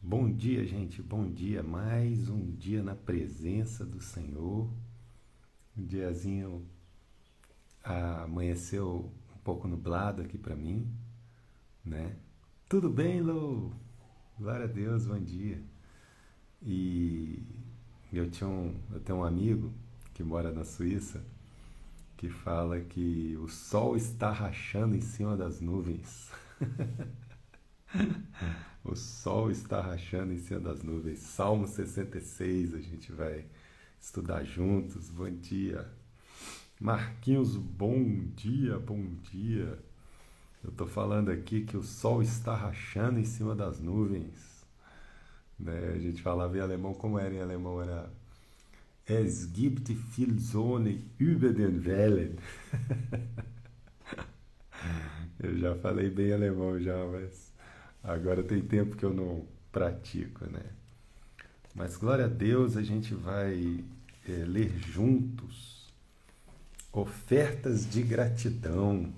Bom dia, gente, bom dia. Mais um dia na presença do Senhor. Um diazinho amanheceu um pouco nublado aqui para mim, né? Tudo bem, Lou? Glória a Deus, bom dia. E eu tenho um amigo que mora na Suíça que fala que o sol está rachando em cima das nuvens. O sol está rachando em cima das nuvens. Salmo 66, a gente vai estudar juntos. Bom dia. Marquinhos, bom dia, bom dia. Eu estou falando aqui que o sol está rachando em cima das nuvens. Né? A gente falava em alemão, como era em alemão? Era Es gibt viel Sonne über den Wellen. Eu já falei bem alemão já, mas agora tem tempo que eu não pratico, né? Mas glória a Deus, a gente vai ler juntos ofertas de gratidão.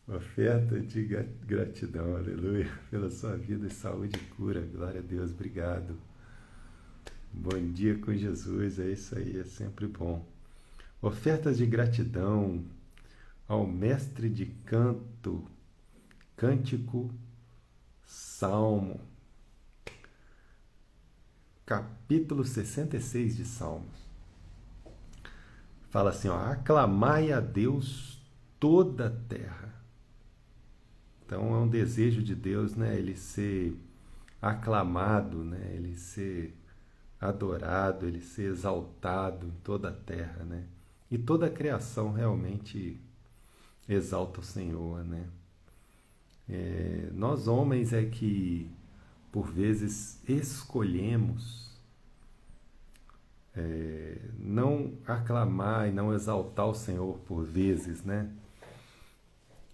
Oferta de gratidão, aleluia, pela sua vida, saúde e cura. Glória a Deus, obrigado. Bom dia com Jesus, é isso aí, é sempre bom. Ofertas de gratidão ao mestre de canto, cântico, salmo, capítulo 66 de Salmos. Fala assim, ó, aclamai a Deus toda a terra. Então é um desejo de Deus, né, ele ser aclamado, né, ele ser adorado, ele ser exaltado em toda a terra, né? E toda a criação realmente exalta o Senhor, né? Nós homens é que por vezes escolhemos não aclamar e não exaltar o Senhor por vezes, né?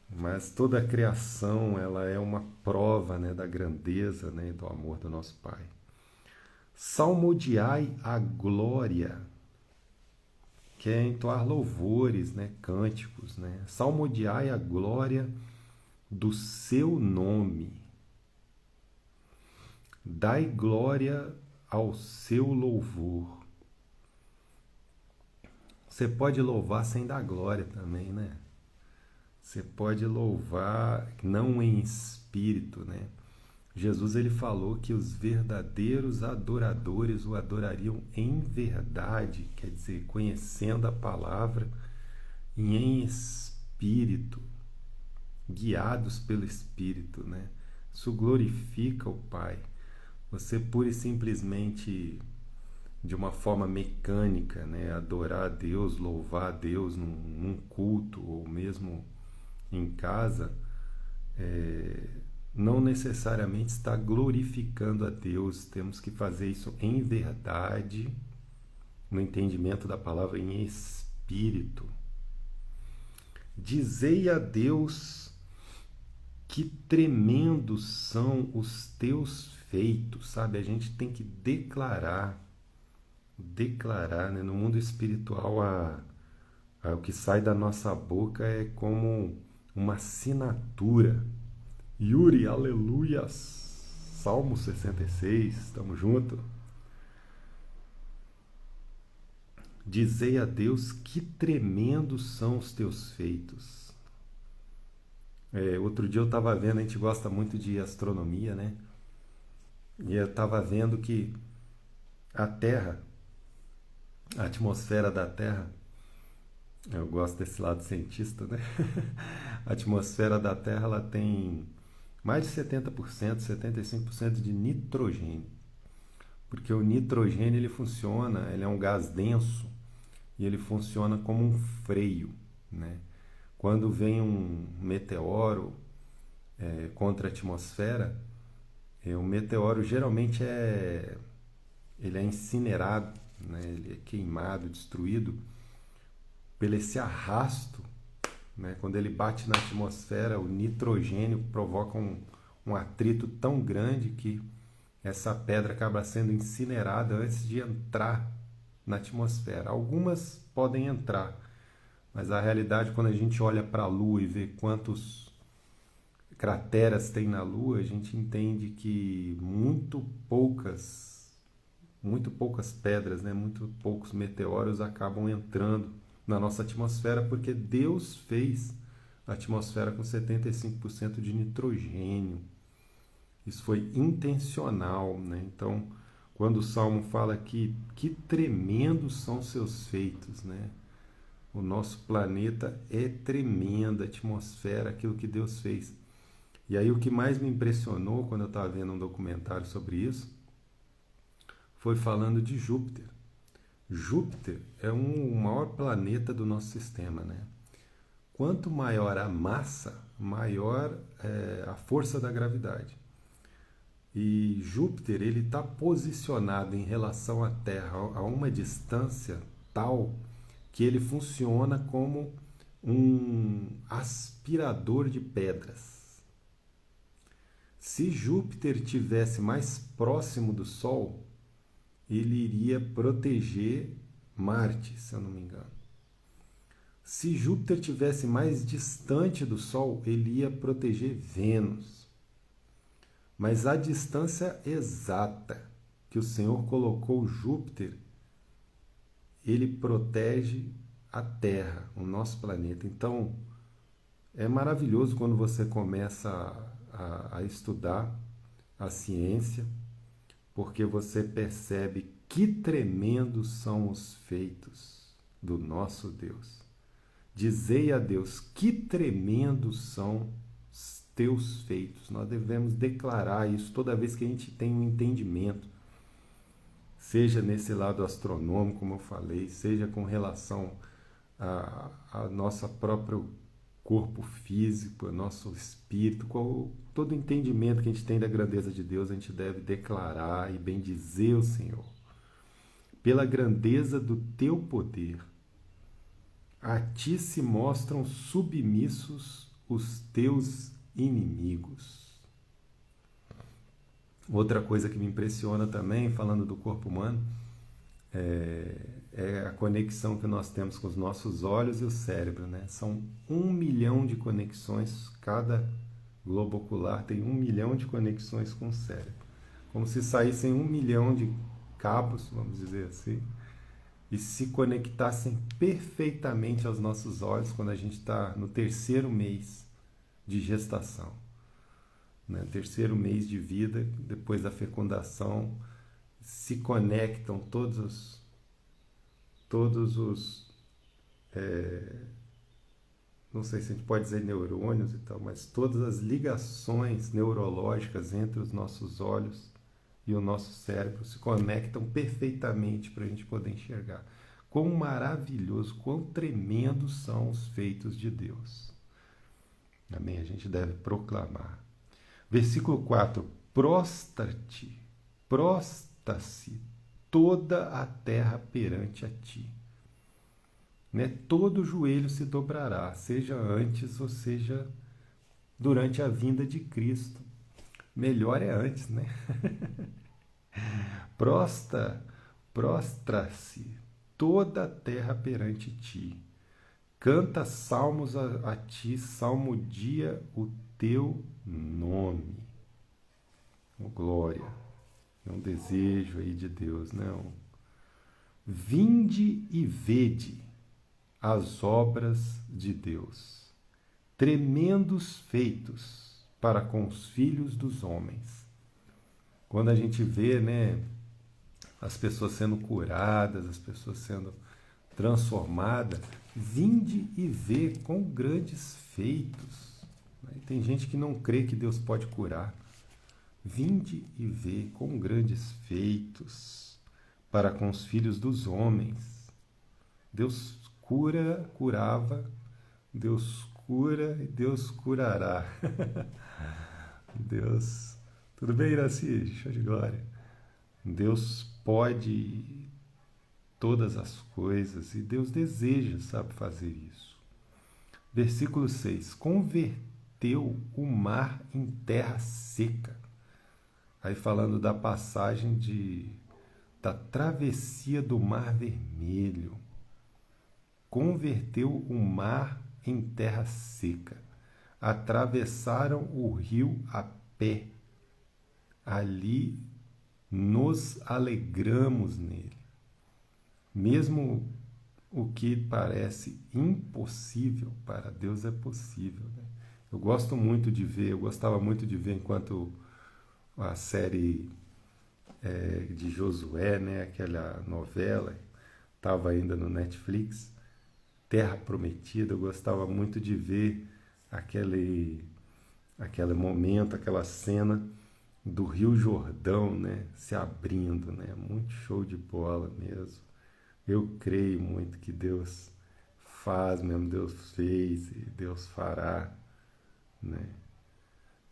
Mas toda a criação ela é uma prova, né, da grandeza, né, e do amor do nosso Pai. Salmodiai a glória, que é entoar louvores, né, cânticos, né? Salmodiai a glória do seu nome. Dai glória ao seu louvor. Você pode louvar sem dar glória também, né? Você pode louvar não em espírito, né? Jesus ele falou que os verdadeiros adoradores o adorariam em verdade, quer dizer, conhecendo a palavra e em espírito, guiados pelo Espírito, né? Isso glorifica o Pai. Você pura e simplesmente de uma forma mecânica, né? Adorar a Deus, louvar a Deus num culto ou mesmo em casa, não necessariamente está glorificando a Deus. Temos que fazer isso em verdade, no entendimento da palavra, em espírito. Dizei a Deus que tremendos são os teus feitos, sabe? A gente tem que declarar, né? No mundo espiritual, o que sai da nossa boca é como uma assinatura. Yuri, aleluias. Salmo 66, estamos juntos. Dizei a Deus que tremendos são os teus feitos. Outro dia eu estava vendo, a gente gosta muito de astronomia, né? E eu estava vendo que a Terra, a atmosfera da Terra, eu gosto desse lado cientista, né? A atmosfera da Terra ela tem mais de 70%, 75% de nitrogênio. Porque o nitrogênio ele funciona, ele é um gás denso e ele funciona como um freio, né? Quando vem um meteoro contra a atmosfera, o meteoro geralmente ele é incinerado, né? Ele é queimado, destruído pelo esse arrasto, né? Quando ele bate na atmosfera, o nitrogênio provoca um atrito tão grande que essa pedra acaba sendo incinerada antes de entrar na atmosfera. Algumas podem entrar, mas a realidade, quando a gente olha para a Lua e vê crateras tem na Lua, a gente entende que muito poucas pedras, né, muito poucos meteoros acabam entrando na nossa atmosfera, porque Deus fez a atmosfera com 75% de nitrogênio. Isso foi intencional, né? Então, quando o Salmo fala que tremendos são seus feitos, né? O nosso planeta é tremenda, a atmosfera, aquilo que Deus fez. E aí o que mais me impressionou quando eu estava vendo um documentário sobre isso foi falando de Júpiter. Júpiter é o maior planeta do nosso sistema, né? Quanto maior a massa, maior é a força da gravidade. E Júpiter ele está posicionado em relação à Terra a uma distância tal que ele funciona como um aspirador de pedras. Se Júpiter tivesse mais próximo do Sol, ele iria proteger Marte, se eu não me engano. Se Júpiter tivesse mais distante do Sol, ele ia proteger Vênus. Mas a distância exata que o Senhor colocou Júpiter, ele protege a Terra, o nosso planeta. Então, é maravilhoso quando você começa a estudar a ciência, porque você percebe que tremendos são os feitos do nosso Deus. Dizei a Deus, que tremendos são os teus feitos. Nós devemos declarar isso toda vez que a gente tem um entendimento, seja nesse lado astronômico, como eu falei, seja com relação a nosso próprio corpo físico, nosso espírito, todo entendimento que a gente tem da grandeza de Deus, a gente deve declarar e bendizer o Senhor. Pela grandeza do teu poder, a ti se mostram submissos os teus inimigos. Outra coisa que me impressiona também, falando do corpo humano, é a conexão que nós temos com os nossos olhos e o cérebro, né? São 1 milhão de conexões, cada globo ocular tem 1 milhão de conexões com o cérebro. Como se saíssem 1 milhão de cabos, vamos dizer assim, e se conectassem perfeitamente aos nossos olhos quando a gente está no 3º mês de gestação. Né? 3º mês de vida, depois da fecundação, se conectam todos os não sei se a gente pode dizer neurônios e tal, mas todas as ligações neurológicas entre os nossos olhos e o nosso cérebro se conectam perfeitamente para a gente poder enxergar. Quão maravilhoso, quão tremendos são os feitos de Deus. Amém? A gente deve proclamar. Versículo 4. Prostra-te, prosta-se toda a terra perante a ti. Né? Todo joelho se dobrará, seja antes ou seja durante a vinda de Cristo. Melhor é antes, né? Prostra-se toda a terra perante ti. Canta salmos a ti, salmodia o teu nome. Oh, glória. É um desejo aí de Deus, não. Vinde e vede as obras de Deus, tremendos feitos para com os filhos dos homens. Quando a gente vê, né, as pessoas sendo curadas, as pessoas sendo transformadas, vinde e vê com grandes feitos. Tem gente que não crê que Deus pode curar. Vinde e vê com grandes feitos para com os filhos dos homens. Deus curava, Deus cura e Deus curará. Deus, tudo bem, Iraci? Show de glória. Deus pode todas as coisas e Deus deseja, sabe, fazer isso. Versículo 6. Converteu o mar em terra seca. Aí falando da passagem da travessia do Mar Vermelho. Converteu o mar em terra seca. atravessaram o rio a pé. Ali nos alegramos nele. Mesmo o que parece impossível, para Deus é possível, né? Eu gostava muito de ver enquanto a série de Josué, né, aquela novela, estava ainda no Netflix, Terra Prometida. Eu gostava muito de ver aquele momento, aquela cena do Rio Jordão, né, se abrindo, né? Muito show de bola mesmo. Eu creio muito que Deus faz mesmo, Deus fez e Deus fará, né?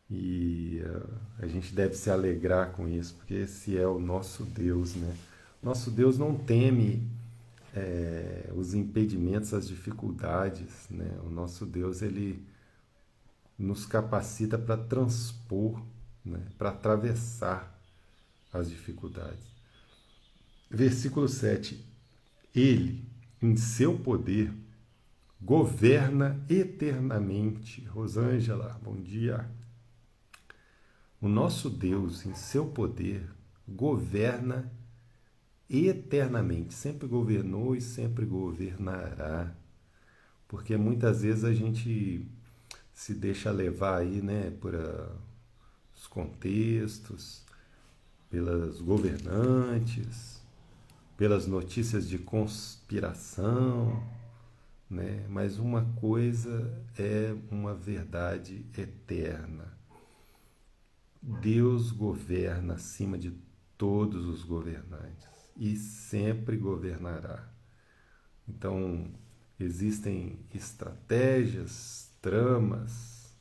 E a gente deve se alegrar com isso, porque esse é o nosso Deus, né? Nosso Deus não teme os impedimentos, as dificuldades, né? O nosso Deus, ele nos capacita para transpor, né? Para atravessar as dificuldades. Versículo 7. Ele, em seu poder, governa eternamente. Rosângela, bom dia. O nosso Deus, em seu poder, governa eternamente. Sempre governou e sempre governará. Porque muitas vezes a gente se deixa levar aí, né, por os contextos, pelas governantes, pelas notícias de conspiração, né? Mas uma coisa é uma verdade eterna. Deus governa acima de todos os governantes e sempre governará. Então, existem estratégias, tramas,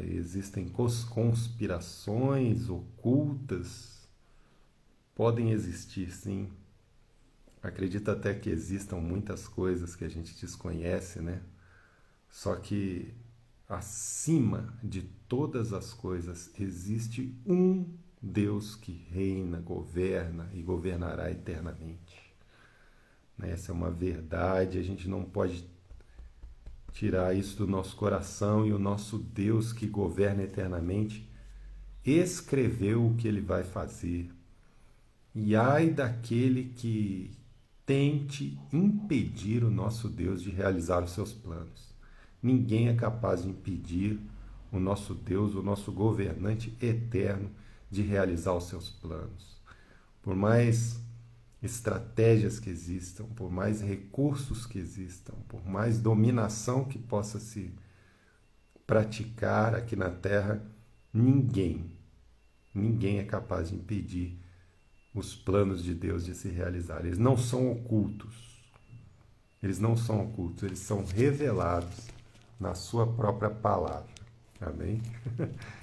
existem conspirações ocultas, podem existir sim. Acredito até que existam muitas coisas que a gente desconhece, né? Só que acima de todas as coisas existe um Deus que reina, governa e governará eternamente. Essa é uma verdade, a gente não pode tirar isso do nosso coração, e o nosso Deus que governa eternamente escreveu o que ele vai fazer. E ai daquele que tente impedir o nosso Deus de realizar os seus planos. Ninguém é capaz de impedir o nosso Deus, o nosso governante eterno, de realizar os seus planos. Por mais estratégias que existam, por mais recursos que existam, por mais dominação que possa se praticar aqui na Terra, ninguém é capaz de impedir os planos de Deus de se realizar. Eles não são ocultos. Eles não são ocultos, eles são revelados na sua própria palavra. Amém?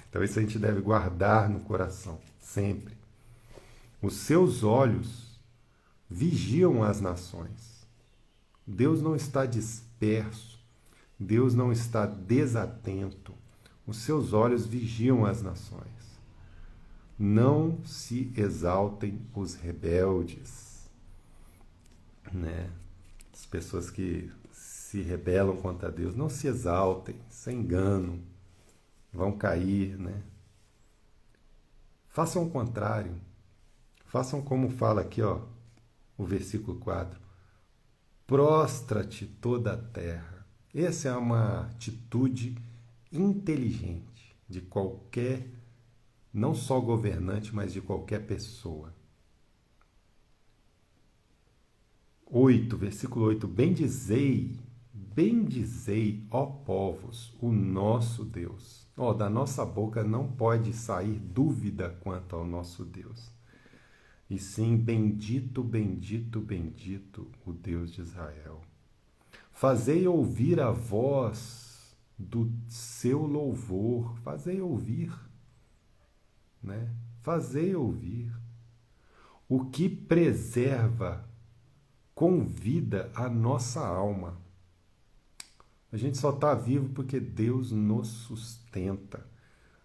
Então isso a gente deve guardar no coração, sempre. Os seus olhos vigiam as nações. Deus não está disperso, Deus não está desatento. Os seus olhos vigiam as nações. Não se exaltem os rebeldes, né? As pessoas que se rebelam contra Deus, não se exaltem, sem engano, vão cair, né? Façam o contrário. Façam como fala aqui, ó, o versículo 4. Prostra-te toda a terra. Essa é uma atitude inteligente de qualquer, não só governante, mas de qualquer pessoa. 8, versículo 8. Bendizei, ó povos, o nosso Deus. Da nossa boca não pode sair dúvida quanto ao nosso Deus. E sim, bendito, bendito, bendito o Deus de Israel. Fazei ouvir a voz do seu louvor. Fazei ouvir, né? Fazei ouvir. O que preserva com vida a nossa alma. A gente só está vivo porque Deus nos sustenta.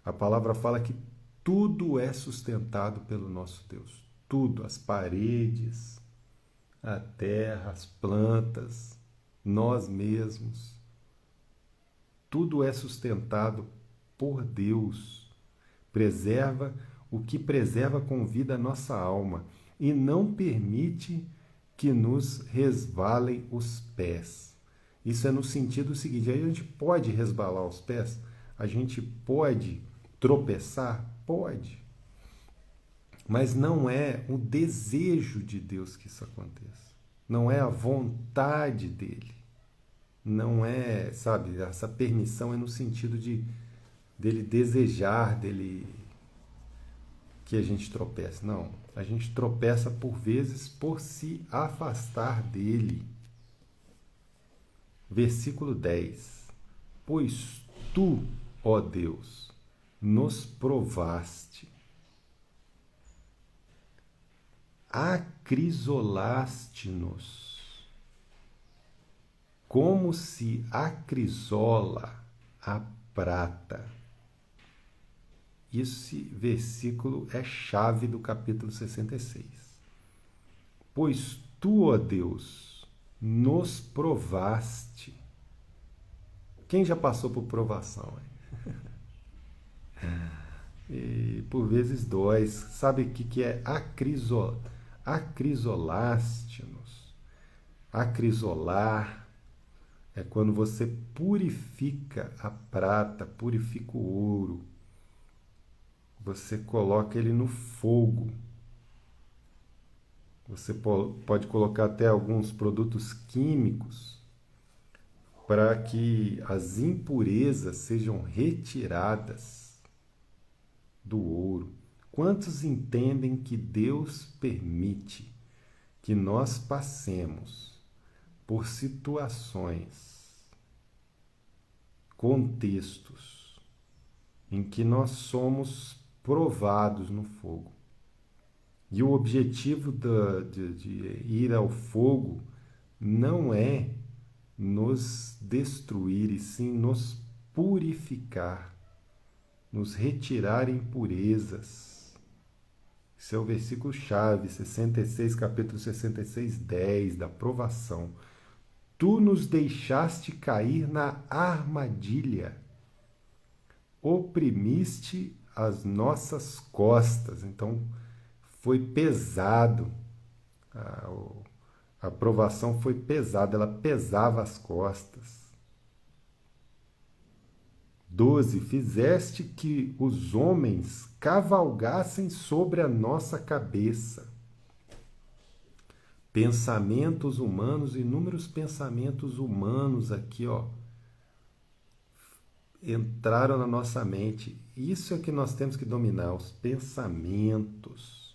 A palavra fala que tudo é sustentado pelo nosso Deus. Tudo, as paredes, a terra, as plantas, nós mesmos. Tudo é sustentado por Deus. Preserva o que preserva com vida a nossa alma e não permite que nos resvalem os pés. Isso é no sentido seguinte: a gente pode resvalar os pés? A gente pode tropeçar? Pode. Mas não é o desejo de Deus que isso aconteça. Não é a vontade dele. Não é, sabe, essa permissão é no sentido dele desejar, dele que a gente tropece. Não, a gente tropeça por vezes por se afastar dele. Versículo 10. Pois tu, ó Deus, nos provaste, acrisolaste-nos, como se acrisola a prata. Esse versículo é chave do capítulo 66. Pois tu, ó Deus, nos provaste. Quem já passou por provação? E por vezes dói. Sabe o que é acrisolaste-nos? Acrisolar é quando você purifica a prata, purifica o ouro. Você coloca ele no fogo. Você pode colocar até alguns produtos químicos para que as impurezas sejam retiradas do ouro. Quantos entendem que Deus permite que nós passemos por situações, contextos em que nós somos provados no fogo? E o objetivo de ir ao fogo não é nos destruir, e sim nos purificar, nos retirar impurezas. Esse é o versículo chave, 66, capítulo 66, 10, da provação. Tu nos deixaste cair na armadilha, oprimiste as nossas costas. Então, foi pesado, a provação foi pesada, ela pesava as costas. 12. Fizeste que os homens cavalgassem sobre a nossa cabeça. Pensamentos humanos, inúmeros pensamentos humanos aqui, entraram na nossa mente. Isso é que nós temos que dominar, os pensamentos.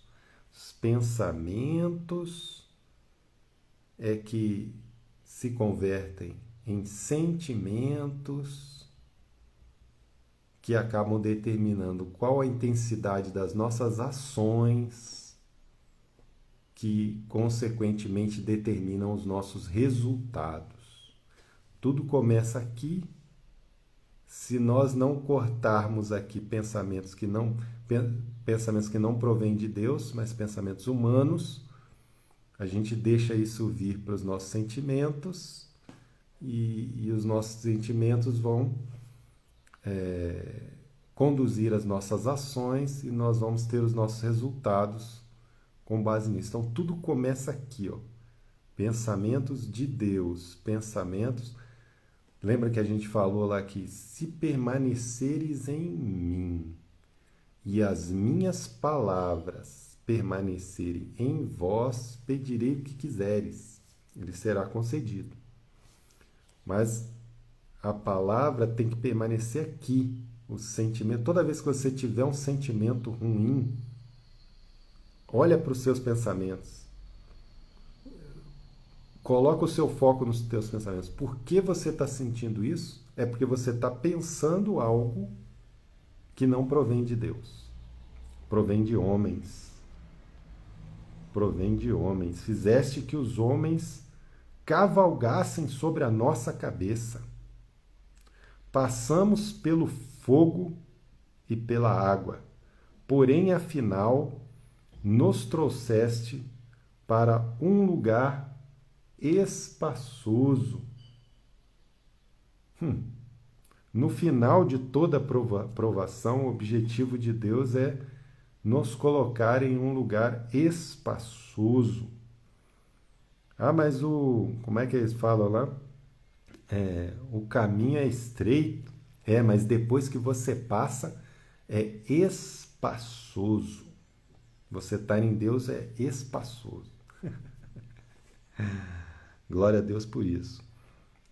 Os pensamentos é que se convertem em sentimentos que acabam determinando qual a intensidade das nossas ações, que consequentemente determinam os nossos resultados. Tudo começa aqui. Se nós não cortarmos aqui pensamentos que não provêm de Deus, mas pensamentos humanos, a gente deixa isso vir para os nossos sentimentos e os nossos sentimentos vão conduzir as nossas ações e nós vamos ter os nossos resultados com base nisso. Então, tudo começa aqui, pensamentos de Deus, pensamentos... Lembra que a gente falou lá que se permaneceres em mim e as minhas palavras permanecerem em vós, pedirei o que quiseres, ele será concedido. Mas a palavra tem que permanecer aqui, o sentimento. Toda vez que você tiver um sentimento ruim, olha para os seus pensamentos. Coloca o seu foco nos teus pensamentos. Por que você está sentindo isso? É porque você está pensando algo que não provém de Deus. Provém de homens. Provém de homens. Fizeste que os homens cavalgassem sobre a nossa cabeça. Passamos pelo fogo e pela água. Porém, afinal, nos trouxeste para um lugar espaçoso. No final de toda provação, o objetivo de Deus é nos colocar em um lugar espaçoso. Mas como é que eles falam lá? O caminho é estreito. Mas depois que você passa, é espaçoso. Você estar em Deus é espaçoso. Glória a Deus por isso.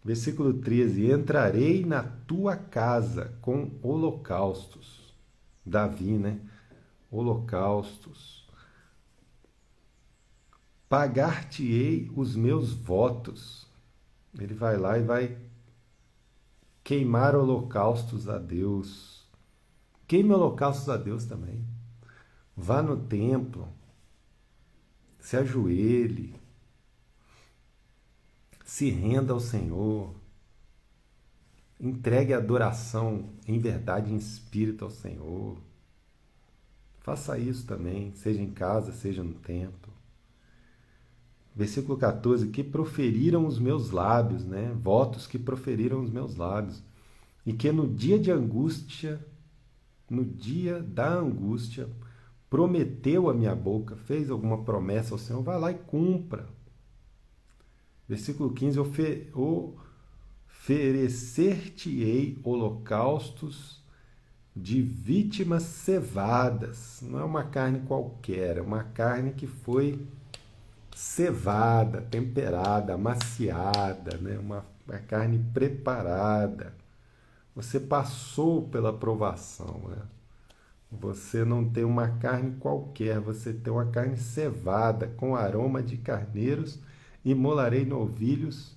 Versículo 13: entrarei na tua casa com holocaustos. Davi, né? Holocaustos. Pagar-te-ei os meus votos. Ele vai lá e vai queimar holocaustos a Deus. Queime holocaustos a Deus também. Vá no templo, se ajoelhe, se renda ao Senhor, entregue a adoração em verdade e em espírito ao Senhor. Faça isso também, seja em casa, seja no templo. Versículo 14, que proferiram os meus lábios, né? Votos que proferiram os meus lábios. E que no dia de angústia, no dia da angústia, prometeu a minha boca, fez alguma promessa ao Senhor, vai lá e cumpra. Versículo 15, oferecer-te-ei holocaustos de vítimas cevadas. Não é uma carne qualquer, é uma carne que foi cevada, temperada, amaciada, né? Uma carne preparada. Você passou pela provação, né? Você não tem uma carne qualquer, você tem uma carne cevada, com aroma de carneiros, e molarei novilhos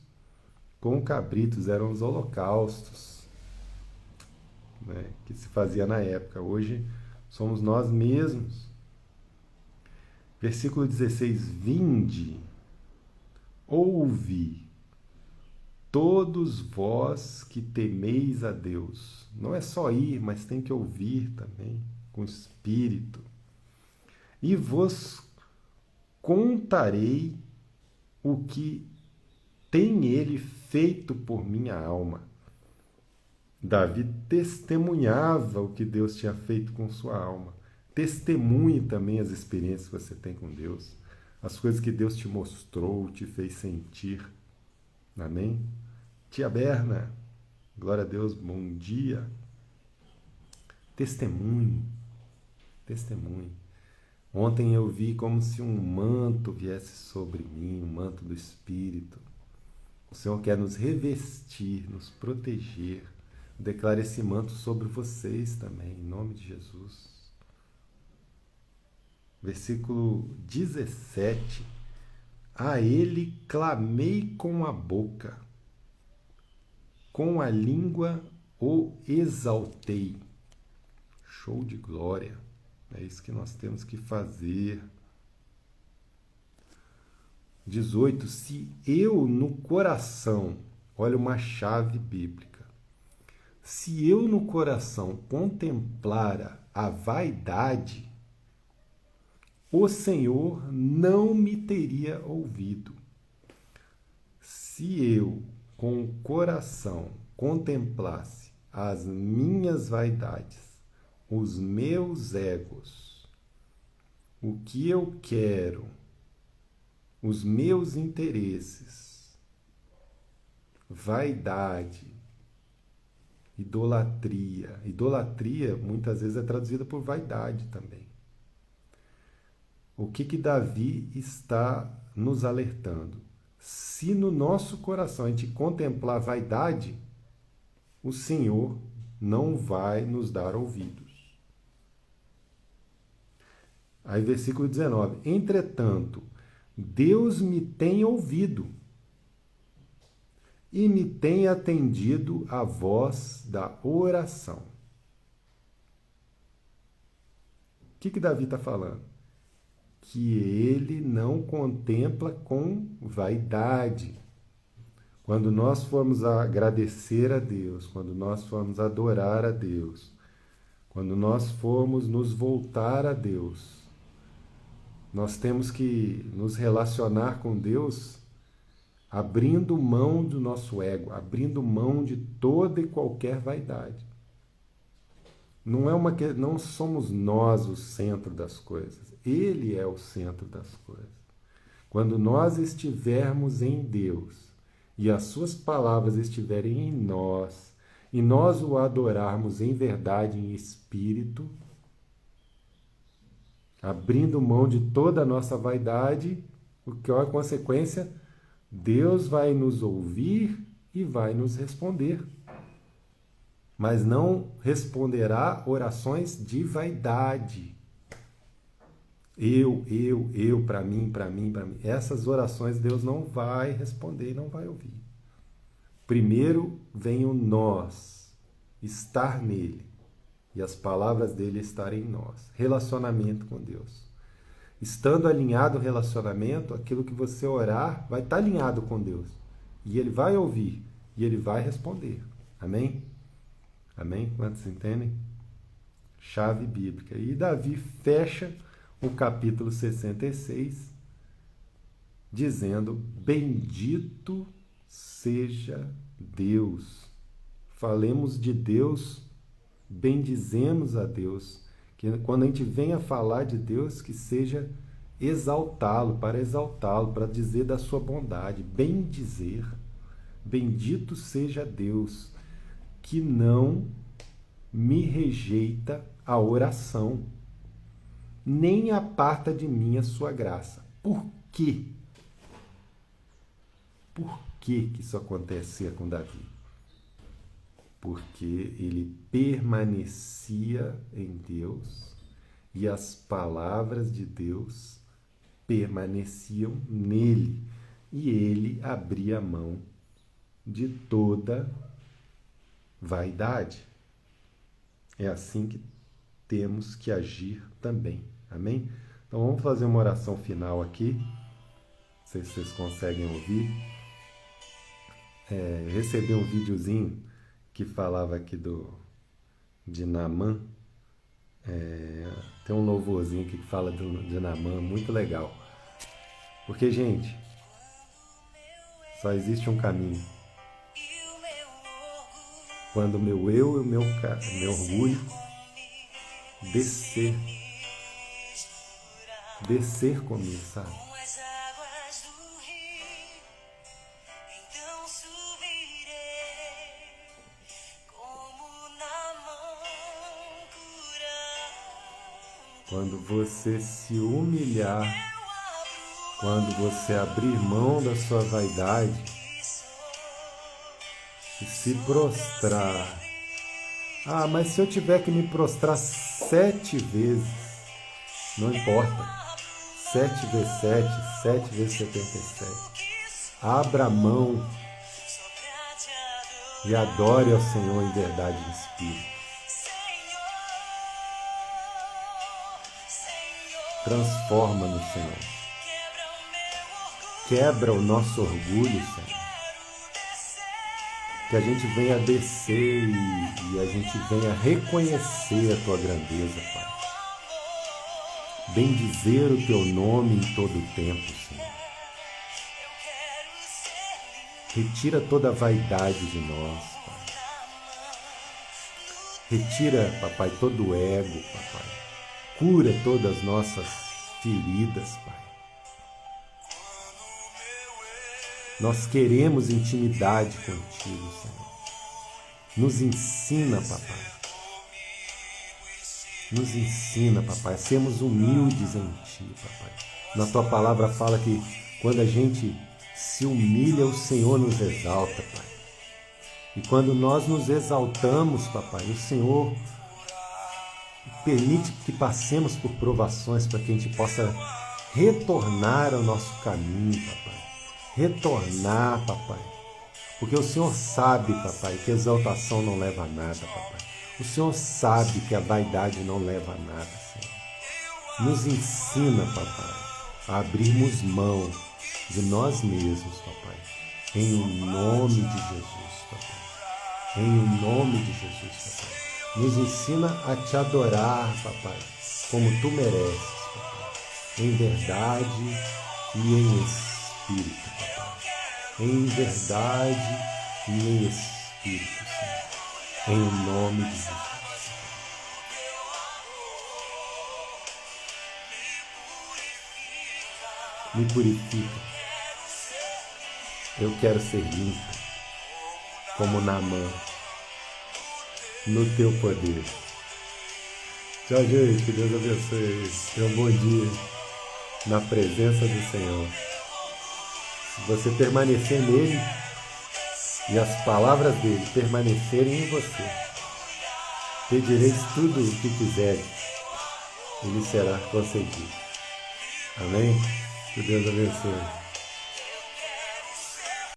com cabritos. Eram os holocaustos, né, que se fazia na época. Hoje somos nós mesmos. Versículo 16: vinde, ouve, todos vós que temeis a Deus. Não é só ir, mas tem que ouvir também, com espírito. E vos contarei o que tem ele feito por minha alma. Davi testemunhava o que Deus tinha feito com sua alma. Testemunhe também as experiências que você tem com Deus, as coisas que Deus te mostrou, te fez sentir. Amém? Tia Berna, glória a Deus, bom dia. Testemunhe. Testemunhe. Ontem eu vi como se um manto viesse sobre mim, um manto do Espírito. O Senhor quer nos revestir, nos proteger. Declare esse manto sobre vocês também, em nome de Jesus. Versículo 17. A ele clamei com a boca, com a língua o exaltei. Show de glória. É isso que nós temos que fazer. 18. Se eu no coração, olha uma chave bíblica, se eu no coração contemplara a vaidade, o Senhor não me teria ouvido. Se eu com o coração contemplasse as minhas vaidades, os meus egos, o que eu quero, os meus interesses, vaidade, idolatria. Idolatria muitas vezes é traduzida por vaidade também. O que Davi está nos alertando? Se no nosso coração a gente contemplar a vaidade, o Senhor não vai nos dar ouvidos. Aí versículo 19. Entretanto, Deus me tem ouvido e me tem atendido a voz da oração. O que Davi está falando? Que ele não contempla com vaidade. Quando nós formos agradecer a Deus, quando nós formos adorar a Deus, quando nós formos nos voltar a Deus, nós temos que nos relacionar com Deus abrindo mão do nosso ego, abrindo mão de toda e qualquer vaidade. Não somos nós o centro das coisas, Ele é o centro das coisas. Quando nós estivermos em Deus e as suas palavras estiverem em nós, e nós o adorarmos em verdade, em espírito, abrindo mão de toda a nossa vaidade, o que é a consequência? Deus vai nos ouvir e vai nos responder. Mas não responderá orações de vaidade. Eu, para mim, para mim, para mim. Essas orações Deus não vai responder e não vai ouvir. Primeiro vem o nós, estar nele, e as palavras dele estarem em nós. Relacionamento com Deus. Estando alinhado o relacionamento, aquilo que você orar vai estar alinhado com Deus. E ele vai ouvir, e ele vai responder. Amém? Amém? Quantos entendem? Chave bíblica. E Davi fecha o capítulo 66 dizendo: bendito seja Deus. Falemos de Deus, bendizemos a Deus. Que quando a gente vem a falar de Deus, que seja exaltá-lo, para dizer da sua bondade, bendizer. Bendito seja Deus, que não me rejeita a oração, nem aparta de mim a sua graça. Por quê? Por que isso acontecia com Davi? Porque ele permanecia em Deus e as palavras de Deus permaneciam nele, e ele abria mão de toda vaidade. É assim que temos que agir também. Amém? Então vamos fazer uma oração final aqui. Não sei se vocês conseguem ouvir. Eu recebi um videozinho que falava aqui de Naamã. Tem um louvorzinho aqui que fala de Naamã, muito legal. Porque, gente, só existe um caminho. Quando o meu eu e o meu orgulho descer comigo, sabe? Quando você se humilhar, quando você abrir mão da sua vaidade e se prostrar. Ah, mas se eu tiver que me prostrar 7 vezes, não importa. 7 vezes 7, 7 vezes 77. Abra a mão e adore ao Senhor em verdade e em espírito. Transforma-nos, Senhor. Quebra o nosso orgulho, Senhor. Que a gente venha descer e a gente venha reconhecer a Tua grandeza, Pai. Bendizer o Teu nome em todo o tempo, Senhor. Retira toda a vaidade de nós, Pai. Retira, Papai, todo o ego, Papai. Cura todas as nossas feridas, Pai. Nós queremos intimidade contigo, Senhor. Nos ensina, Papai. Nos ensina, Papai, a sermos humildes em Ti, Papai. Na Tua palavra fala que quando a gente se humilha, o Senhor nos exalta, Pai. E quando nós nos exaltamos, Papai, o Senhor permite que passemos por provações para que a gente possa retornar ao nosso caminho, Papai. Retornar, Papai. Porque o Senhor sabe, Papai, que a exaltação não leva a nada, Papai. O Senhor sabe que a vaidade não leva a nada, Senhor. Nos ensina, Papai, a abrirmos mão de nós mesmos, Papai. Em o nome de Jesus, Papai. Em o nome de Jesus, Papai. Nos ensina a Te adorar, Papai, como Tu mereces, Papai. Em verdade e em espírito, Papai. em verdade e em espírito, Senhor. Em nome de Jesus. Me purifica. Eu quero ser limpo, como Naamã, no teu poder. Tchau, gente. Que Deus abençoe. Tenha um bom dia na presença do Senhor. Se você permanecer nele e as palavras dele permanecerem em você, pedireis tudo o que quiseres, ele será concedido. Amém? Que Deus abençoe.